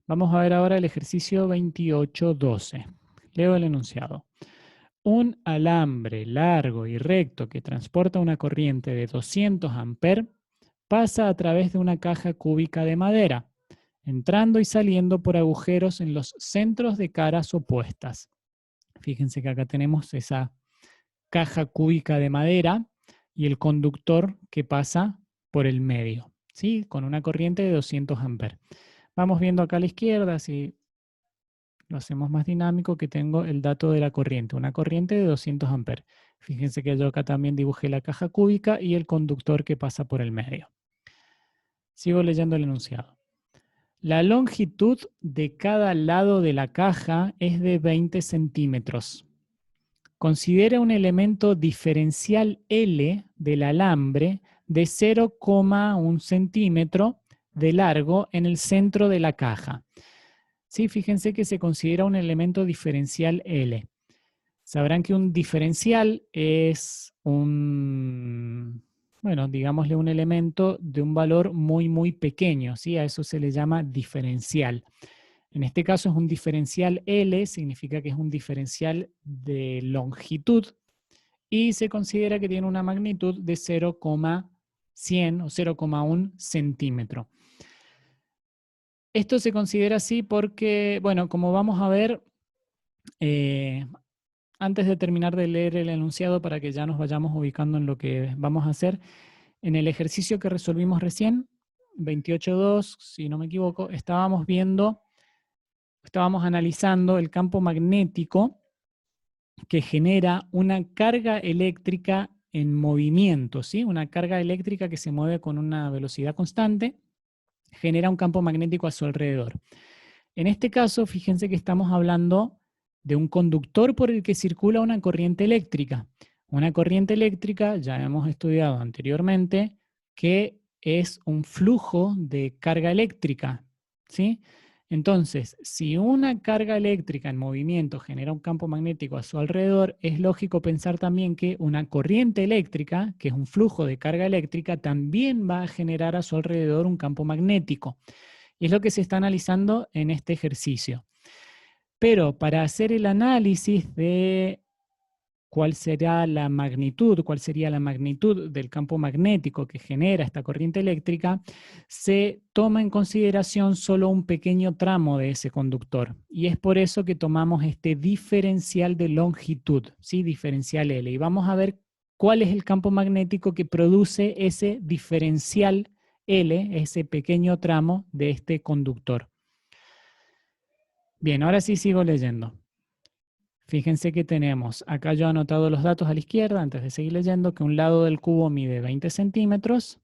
Vamos a ver ahora el ejercicio 28.12. Leo el enunciado. Un alambre largo y recto que transporta una corriente de 200 amperes pasa a través de una caja cúbica de madera, entrando y saliendo por agujeros en los centros de caras opuestas. Fíjense que acá tenemos esa caja cúbica de madera y el conductor que pasa por el medio, ¿sí? Con una corriente de 200 amperes. Vamos viendo acá a la izquierda, si lo hacemos más dinámico, que tengo el dato de la corriente, una corriente de 200 amperes. Fíjense que yo acá también dibujé la caja cúbica y el conductor que pasa por el medio. Sigo leyendo el enunciado. La longitud de cada lado de la caja es de 20 centímetros. Considera un elemento diferencial L del alambre de 0,1 centímetro de largo en el centro de la caja. Sí, fíjense que se considera un elemento diferencial L. Sabrán que un diferencial es bueno, digámosle un elemento de un valor muy, muy pequeño, ¿sí? A eso se le llama diferencial. En este caso es un diferencial L, significa que es un diferencial de longitud y se considera que tiene una magnitud de 0,100 o 0,1 centímetro. Esto se considera así porque, bueno, como vamos a ver, antes de terminar de leer el enunciado para que ya nos vayamos ubicando en lo que vamos a hacer, en el ejercicio que resolvimos recién, 28.2, si no me equivoco, estábamos analizando el campo magnético que genera una carga eléctrica en movimiento, ¿sí? Una carga eléctrica que se mueve con una velocidad constante, genera un campo magnético a su alrededor. En este caso, fíjense que estamos hablando de un conductor por el que circula una corriente eléctrica. Una corriente eléctrica, ya hemos estudiado anteriormente, que es un flujo de carga eléctrica, ¿sí? Entonces, si una carga eléctrica en movimiento genera un campo magnético a su alrededor, es lógico pensar también que una corriente eléctrica, que es un flujo de carga eléctrica, también va a generar a su alrededor un campo magnético. Y es lo que se está analizando en este ejercicio. Pero para hacer el análisis de cuál sería la magnitud del campo magnético que genera esta corriente eléctrica, se toma en consideración solo un pequeño tramo de ese conductor. Y es por eso que tomamos este diferencial de longitud, ¿sí? Diferencial L. Y vamos a ver cuál es el campo magnético que produce ese diferencial L, ese pequeño tramo de este conductor. Bien, ahora sí sigo leyendo. Fíjense que tenemos, acá yo he anotado los datos a la izquierda, antes de seguir leyendo, que un lado del cubo mide 20 centímetros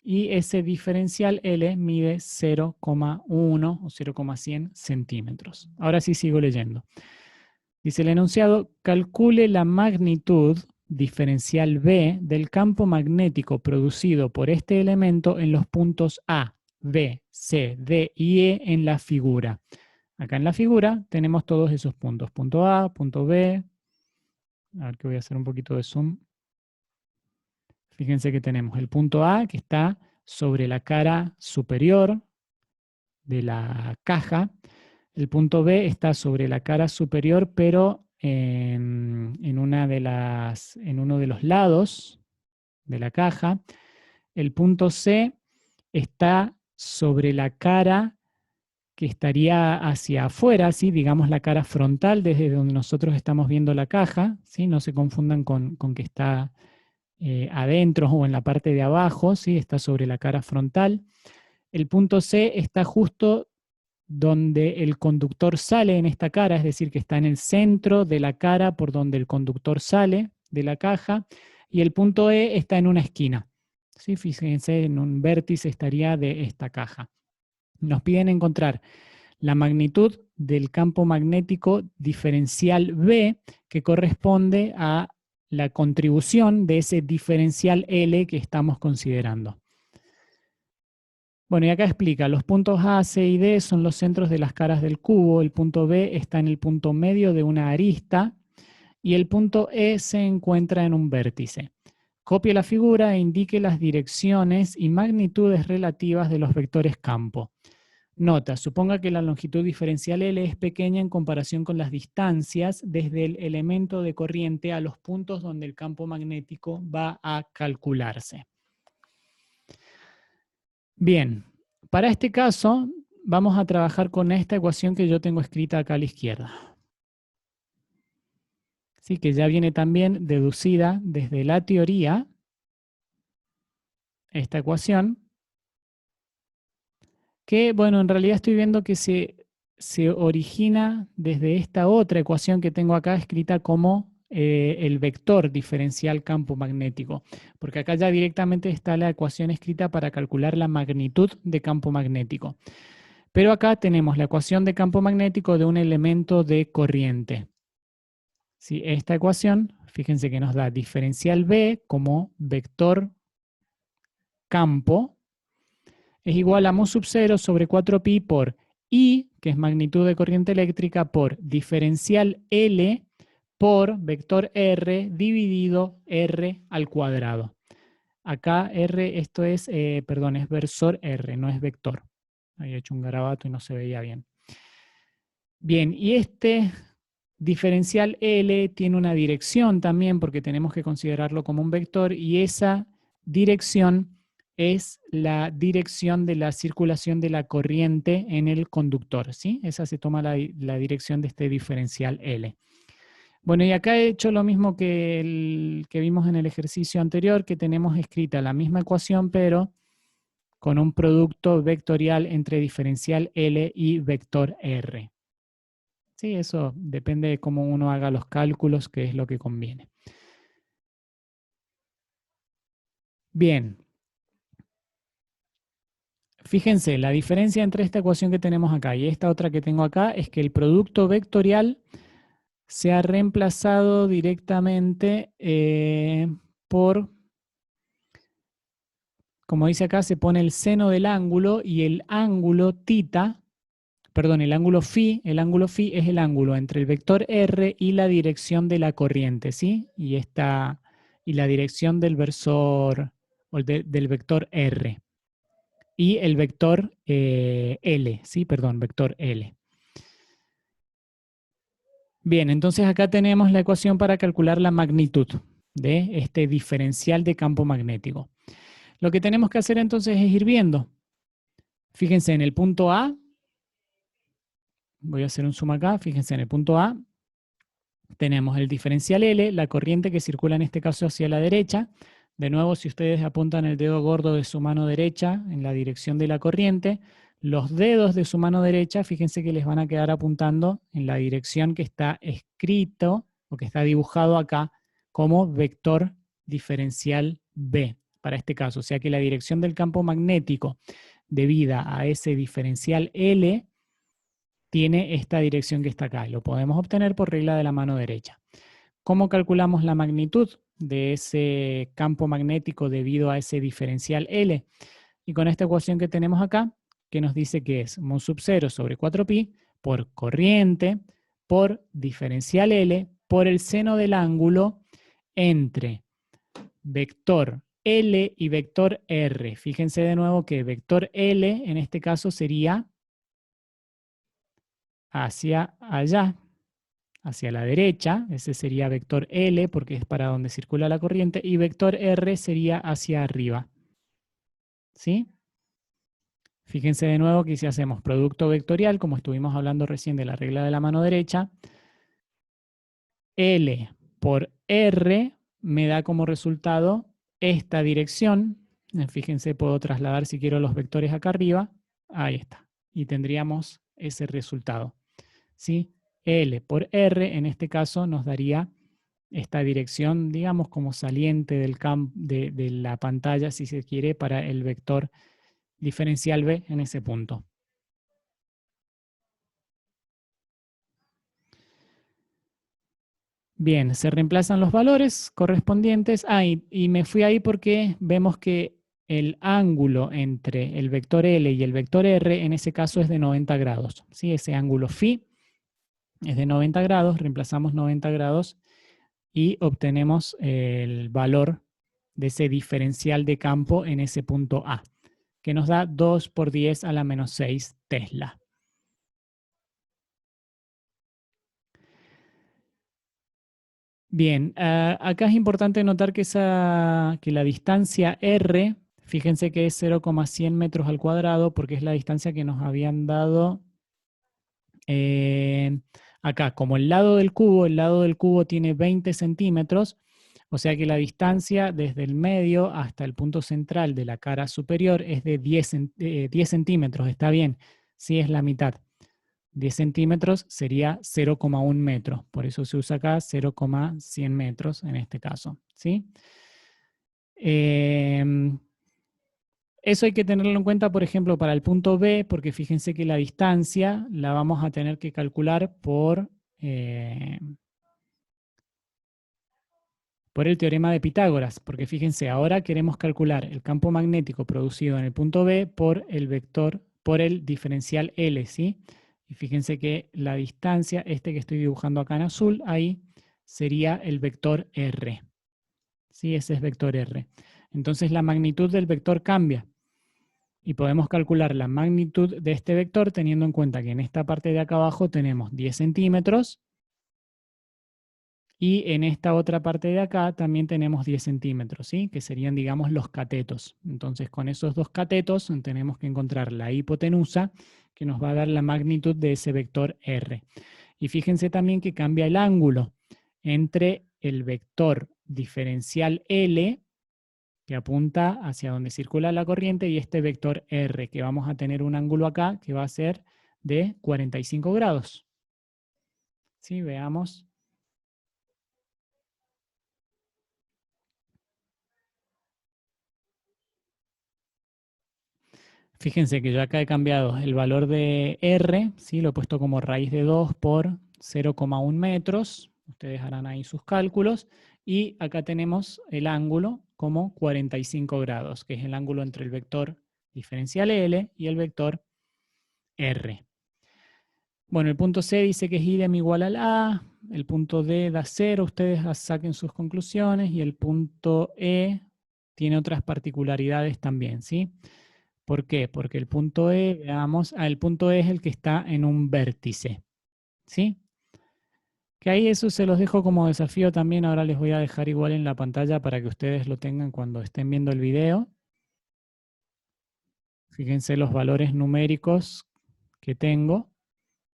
y ese diferencial L mide 0,1 o 0,100 centímetros. Ahora sí sigo leyendo. Dice el enunciado, calcule la magnitud diferencial B del campo magnético producido por este elemento en los puntos A, B, C, D y E en la figura. Acá en la figura tenemos todos esos puntos. Punto A, punto B. A ver que voy a hacer un poquito de zoom. Fíjense que tenemos el punto A que está sobre la cara superior de la caja. El punto B está sobre la cara superior, pero en uno de los lados de la caja. El punto C está sobre la cara que estaría hacia afuera, ¿sí? Digamos la cara frontal desde donde nosotros estamos viendo la caja, ¿sí? No se confundan con que está adentro o en la parte de abajo, ¿sí? Está sobre la cara frontal. El punto C está justo donde el conductor sale en esta cara, es decir, que está en el centro de la cara por donde el conductor sale de la caja, y el punto E está en una esquina. ¿Sí? Fíjense, en un vértice estaría de esta caja. Nos piden encontrar la magnitud del campo magnético diferencial B que corresponde a la contribución de ese diferencial L que estamos considerando. Bueno, y acá explica, los puntos A, C y D son los centros de las caras del cubo, el punto B está en el punto medio de una arista y el punto E se encuentra en un vértice. Copie la figura e indique las direcciones y magnitudes relativas de los vectores campo. Nota, suponga que la longitud diferencial L es pequeña en comparación con las distancias desde el elemento de corriente a los puntos donde el campo magnético va a calcularse. Bien, para este caso vamos a trabajar con esta ecuación que yo tengo escrita acá a la izquierda. Sí, que ya viene también deducida desde la teoría, esta ecuación, que, bueno, en realidad estoy viendo que se origina desde esta otra ecuación que tengo acá escrita como el vector diferencial campo magnético, porque acá ya directamente está la ecuación escrita para calcular la magnitud de campo magnético. Pero acá tenemos la ecuación de campo magnético de un elemento de corriente. ¿Sí? Esta ecuación, fíjense que nos da diferencial B como vector campo, es igual a mu sub 0 sobre 4pi por I, que es magnitud de corriente eléctrica, por diferencial L por vector R dividido R al cuadrado. Acá R, esto es, perdón, es versor R, no es vector. Había hecho un garabato y no se veía bien. Bien, y este diferencial L tiene una dirección también, porque tenemos que considerarlo como un vector, y esa dirección es la dirección de la circulación de la corriente en el conductor, ¿sí? Esa se toma la dirección de este diferencial L. Bueno, y acá he hecho lo mismo que el que vimos en el ejercicio anterior, que tenemos escrita la misma ecuación, pero con un producto vectorial entre diferencial L y vector R. Sí, eso depende de cómo uno haga los cálculos, que es lo que conviene. Bien. Fíjense, la diferencia entre esta ecuación que tenemos acá y esta otra que tengo acá es que el producto vectorial se ha reemplazado directamente por, como dice acá, se pone el seno del ángulo y el ángulo θ, perdón, el ángulo φ es el ángulo entre el vector R y la dirección de la corriente, ¿sí? Y la dirección del versor, o del vector R. Y el vector L, ¿sí? Perdón, vector L. Bien, entonces acá tenemos la ecuación para calcular la magnitud de este diferencial de campo magnético. Lo que tenemos que hacer entonces es ir viendo. Fíjense en el punto A, voy a hacer un zoom acá, fíjense en el punto A, tenemos el diferencial L, la corriente que circula en este caso hacia la derecha. De nuevo, si ustedes apuntan el dedo gordo de su mano derecha en la dirección de la corriente, los dedos de su mano derecha, fíjense que les van a quedar apuntando en la dirección que está escrito o que está dibujado acá como vector diferencial B para este caso. O sea que la dirección del campo magnético debida a ese diferencial L tiene esta dirección que está acá. Lo podemos obtener por regla de la mano derecha. ¿Cómo calculamos la magnitud de ese campo magnético debido a ese diferencial L? Y con esta ecuación que tenemos acá, que nos dice que es mu sub 0 sobre 4pi por corriente por diferencial L por el seno del ángulo entre vector L y vector R. Fíjense de nuevo que vector L en este caso sería hacia allá, hacia la derecha, ese sería vector L porque es para donde circula la corriente, y vector R sería hacia arriba. ¿Sí? Fíjense de nuevo que si hacemos producto vectorial, como estuvimos hablando recién de la regla de la mano derecha, L por R me da como resultado esta dirección. Fíjense, puedo trasladar si quiero los vectores acá arriba. Ahí está. Y tendríamos ese resultado. ¿Sí? L por R en este caso nos daría esta dirección, digamos, como saliente de la pantalla, si se quiere, para el vector diferencial B en ese punto. Bien, se reemplazan los valores correspondientes. Y me fui ahí porque vemos que el ángulo entre el vector L y el vector R en ese caso es de 90 grados. ¿Sí? Ese ángulo φ es de 90 grados, reemplazamos 90 grados y obtenemos el valor de ese diferencial de campo en ese punto A. que nos da 2 por 10 a la menos 6 Tesla. Bien, acá es importante notar que la distancia R, fíjense que es 0,100 metros al cuadrado, porque es la distancia que nos habían dado acá. Como el lado del cubo tiene 20 centímetros, o sea que la distancia desde el medio hasta el punto central de la cara superior es de 10 centímetros, está bien, sí es la mitad. 10 centímetros sería 0,1 metro, por eso se usa acá 0,100 metros en este caso, ¿sí? Eso hay que tenerlo en cuenta, por ejemplo, para el punto B, porque fíjense que la distancia la vamos a tener que calcular por el teorema de Pitágoras, porque fíjense, ahora queremos calcular el campo magnético producido en el punto B por el vector, por el diferencial L, ¿sí? Y fíjense que la distancia, que estoy dibujando acá en azul, ahí sería el vector R. ¿Sí? Ese es vector R. Entonces la magnitud del vector cambia. Y podemos calcular la magnitud de este vector teniendo en cuenta que en esta parte de acá abajo tenemos 10 centímetros y en esta otra parte de acá también tenemos 10 centímetros, ¿sí? Que serían, digamos, los catetos. Entonces, con esos dos catetos tenemos que encontrar la hipotenusa, que nos va a dar la magnitud de ese vector R. Y fíjense también que cambia el ángulo entre el vector diferencial L, que apunta hacia donde circula la corriente, y este vector R, que vamos a tener un ángulo acá que va a ser de 45 grados. ¿Sí? Veamos. Fíjense que yo acá he cambiado el valor de R, ¿sí? Lo he puesto como raíz de 2 por 0,1 metros. Ustedes harán ahí sus cálculos. Y acá tenemos el ángulo como 45 grados, que es el ángulo entre el vector diferencial L y el vector R. Bueno, el punto C dice que es idem igual al A, el punto D da 0, ustedes saquen sus conclusiones, y el punto E tiene otras particularidades también, ¿sí? ¿Por qué? Porque el punto E, veamos, el punto E es el que está en un vértice, ¿sí? Que ahí eso se los dejo como desafío también, ahora les voy a dejar igual en la pantalla para que ustedes lo tengan cuando estén viendo el video. Fíjense los valores numéricos que tengo,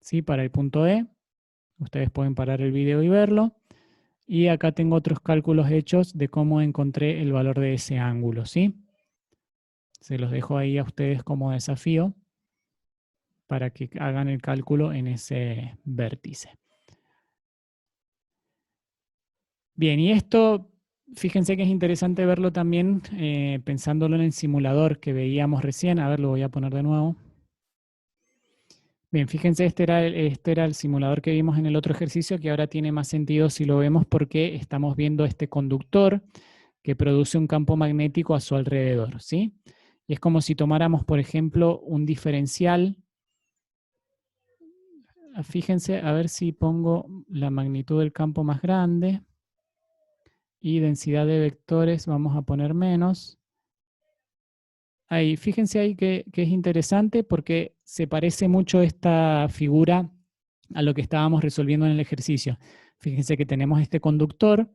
¿sí? Para el punto E. Ustedes pueden parar el video y verlo. Y acá tengo otros cálculos hechos de cómo encontré el valor de ese ángulo, ¿sí? Se los dejo ahí a ustedes como desafío para que hagan el cálculo en ese vértice. Bien, y esto, fíjense que es interesante verlo también pensándolo en el simulador que veíamos recién. A ver, lo voy a poner de nuevo. Bien, fíjense, este era el simulador que vimos en el otro ejercicio, que ahora tiene más sentido si lo vemos porque estamos viendo este conductor que produce un campo magnético a su alrededor, ¿sí? Y es como si tomáramos, por ejemplo, un diferencial. Fíjense, a ver si pongo la magnitud del campo más grande y densidad de vectores vamos a poner menos. Ahí, fíjense ahí que es interesante porque se parece mucho esta figura a lo que estábamos resolviendo en el ejercicio. Fíjense que tenemos este conductor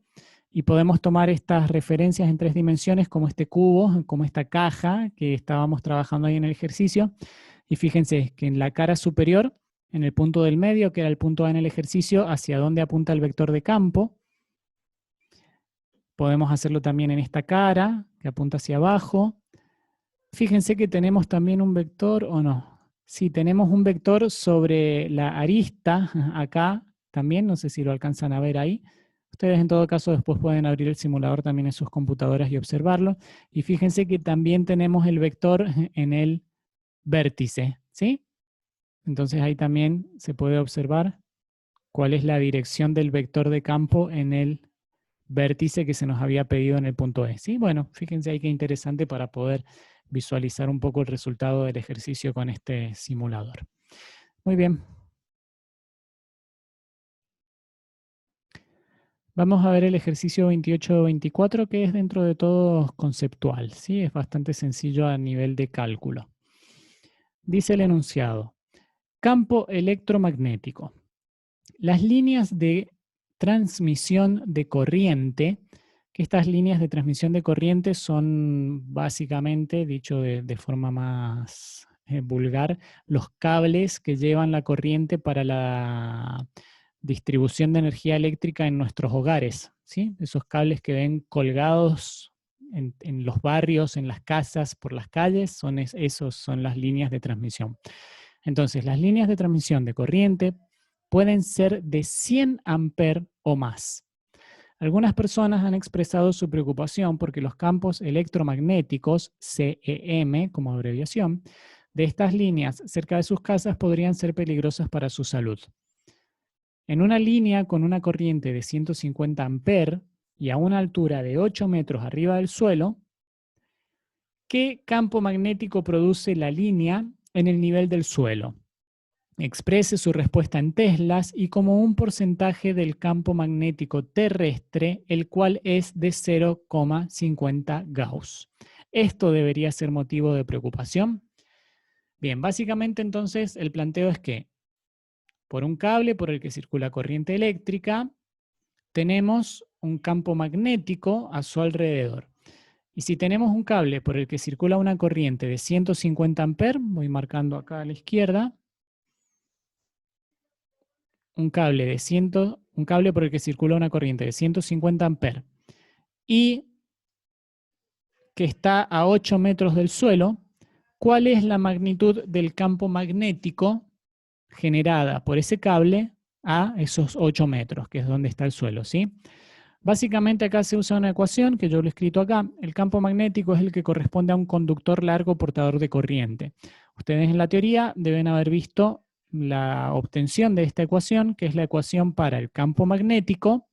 y podemos tomar estas referencias en 3 dimensiones como este cubo, como esta caja que estábamos trabajando ahí en el ejercicio. Y fíjense que en la cara superior, en el punto del medio, que era el punto A en el ejercicio, hacia dónde apunta el vector de campo. Podemos hacerlo también en esta cara, que apunta hacia abajo. Fíjense que tenemos también un vector, ¿o no? Sí, tenemos un vector sobre la arista, acá también, no sé si lo alcanzan a ver ahí. Ustedes en todo caso después pueden abrir el simulador también en sus computadoras y observarlo. Y fíjense que también tenemos el vector en el vértice, ¿sí? Entonces ahí también se puede observar cuál es la dirección del vector de campo en el vértice que se nos había pedido en el punto E. ¿Sí? Bueno, fíjense ahí qué interesante para poder visualizar un poco el resultado del ejercicio con este simulador. Muy bien. Vamos a ver el ejercicio 28-24, que es dentro de todo conceptual, ¿sí? Es bastante sencillo a nivel de cálculo. Dice el enunciado: campo electromagnético. Las líneas de transmisión de corriente, que estas líneas de transmisión de corriente son básicamente, dicho de forma más vulgar, los cables que llevan la corriente para la distribución de energía eléctrica en nuestros hogares, ¿sí? Esos cables que ven colgados en los barrios, en las casas, por las calles, esos son las líneas de transmisión. Entonces, las líneas de transmisión de corriente pueden ser de 100 amperes o más. Algunas personas han expresado su preocupación porque los campos electromagnéticos, CEM como abreviación, de estas líneas cerca de sus casas podrían ser peligrosas para su salud. En una línea con una corriente de 150 amperes y a una altura de 8 metros arriba del suelo, ¿qué campo magnético produce la línea en el nivel del suelo? Exprese su respuesta en teslas y como un porcentaje del campo magnético terrestre, el cual es de 0,50 Gauss. ¿Esto debería ser motivo de preocupación? Bien, básicamente entonces el planteo es que por un cable por el que circula corriente eléctrica, tenemos un campo magnético a su alrededor. Y si tenemos un cable por el que circula una corriente de 150 amperes, voy marcando acá a la izquierda, un cable por el que circula una corriente de 150 amperes y que está a 8 metros del suelo, ¿cuál es la magnitud del campo magnético generada por ese cable a esos 8 metros, que es donde está el suelo, ¿sí? Básicamente acá se usa una ecuación que yo lo he escrito acá. El campo magnético es el que corresponde a un conductor largo portador de corriente. Ustedes en la teoría deben haber visto la obtención de esta ecuación, que es la ecuación para el campo magnético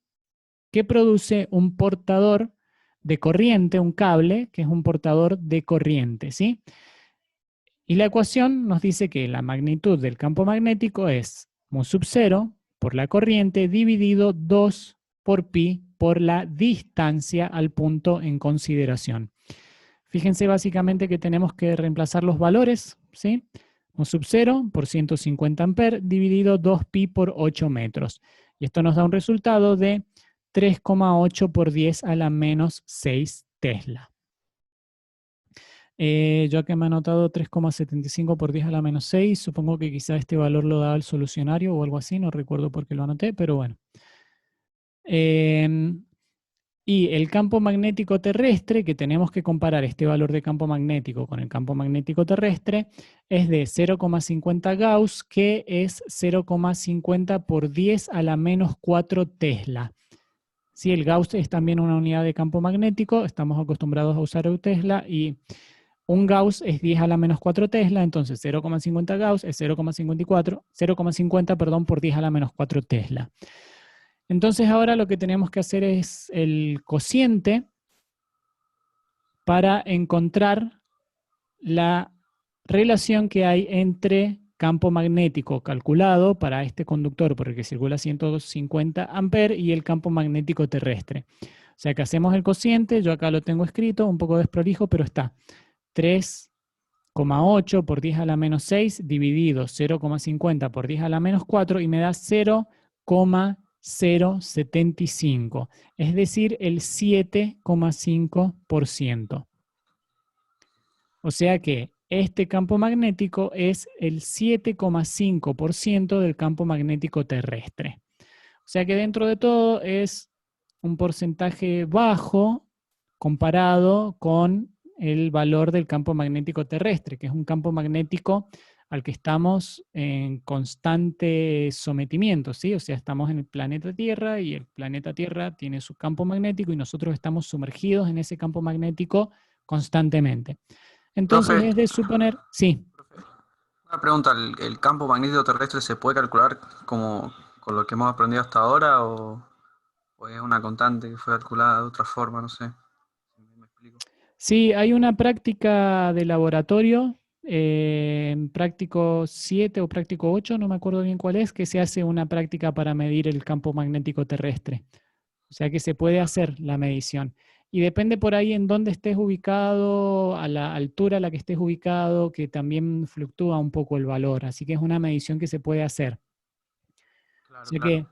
que produce un portador de corriente, un cable, que es un portador de corriente, ¿sí? Y la ecuación nos dice que la magnitud del campo magnético es mu sub 0 por la corriente dividido 2 por pi por la distancia al punto en consideración. Fíjense básicamente que tenemos que reemplazar los valores, ¿sí? Mu sub 0 por 150 amperes dividido 2pi por 8 metros. Y esto nos da un resultado de 3,8 por 10 a la menos 6 Tesla. Yo acá me he anotado 3,75 por 10 a la menos 6. Supongo que quizá este valor lo daba el solucionario o algo así. No recuerdo por qué lo anoté, pero bueno. Y el campo magnético terrestre, que tenemos que comparar este valor de campo magnético con el campo magnético terrestre, es de 0,50 Gauss, que es 0,50 por 10 a la menos 4 Tesla. Sí, el Gauss es también una unidad de campo magnético, estamos acostumbrados a usar el Tesla, y un Gauss es 10 a la menos 4 Tesla, entonces 0,50 Gauss es 0,50 por 10 a la menos 4 Tesla. Entonces ahora lo que tenemos que hacer es el cociente para encontrar la relación que hay entre campo magnético calculado para este conductor por el que circula 150 amperes y el campo magnético terrestre. O sea que hacemos el cociente, yo acá lo tengo escrito, un poco desprolijo, pero está 3,8 por 10 a la menos 6 dividido 0,50 por 10 a la menos 4 y me da 0,075, es decir, el 7,5%. O sea que este campo magnético es el 7,5% del campo magnético terrestre. O sea que dentro de todo es un porcentaje bajo comparado con el valor del campo magnético terrestre, que es un campo magnético al que estamos en constante sometimiento, ¿sí? O sea, estamos en el planeta Tierra y el planeta Tierra tiene su campo magnético y nosotros estamos sumergidos en ese campo magnético constantemente. Entonces Profe, es de suponer, sí, una pregunta, ¿el campo magnético terrestre se puede calcular como con lo que hemos aprendido hasta ahora o es una constante que fue calculada de otra forma? No sé. ¿Me explico? sí, hay una práctica de laboratorio, práctico 7 o práctico 8, no me acuerdo bien cuál es, que se hace una práctica para medir el campo magnético terrestre. O sea que se puede hacer la medición. Y depende por ahí en dónde estés ubicado, a la altura a la que estés ubicado, que también fluctúa un poco el valor. Así que es una medición que se puede hacer. O Claro, sea claro. que,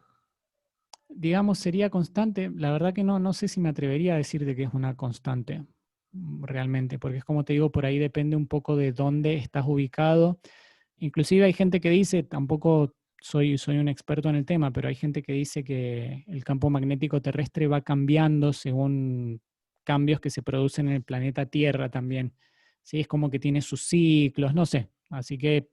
digamos, sería constante. La verdad que no sé si me atrevería a decirte que es una constante realmente, porque es como te digo, por ahí depende un poco de dónde estás ubicado. Inclusive hay gente que dice, tampoco soy un experto en el tema, pero hay gente que dice que el campo magnético terrestre va cambiando según cambios que se producen en el planeta Tierra también. Sí, es como que tiene sus ciclos, no sé. Así que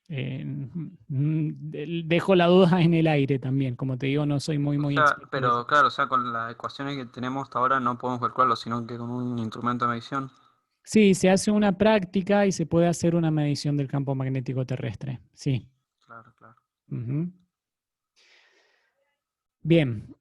dejo la duda en el aire también. Como te digo, no soy O muy sea, experto de eso. pero claro, o sea, con las ecuaciones que tenemos hasta ahora no podemos calcularlo, sino que con un instrumento de medición. Sí, se hace una práctica y se puede hacer una medición del campo magnético terrestre. Sí. Claro, claro. Ujú. Bien.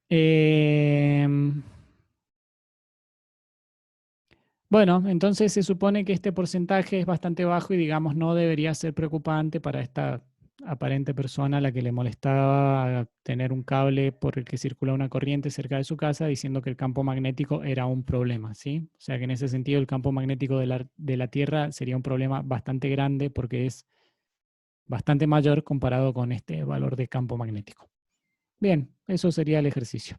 Bueno, entonces se supone que este porcentaje es bastante bajo y digamos no debería ser preocupante para esta aparente persona a la que le molestaba tener un cable por el que circula una corriente cerca de su casa diciendo que el campo magnético era un problema, ¿sí? O sea que en ese sentido el campo magnético de la Tierra sería un problema bastante grande porque es bastante mayor comparado con este valor de campo magnético. Bien, eso sería el ejercicio.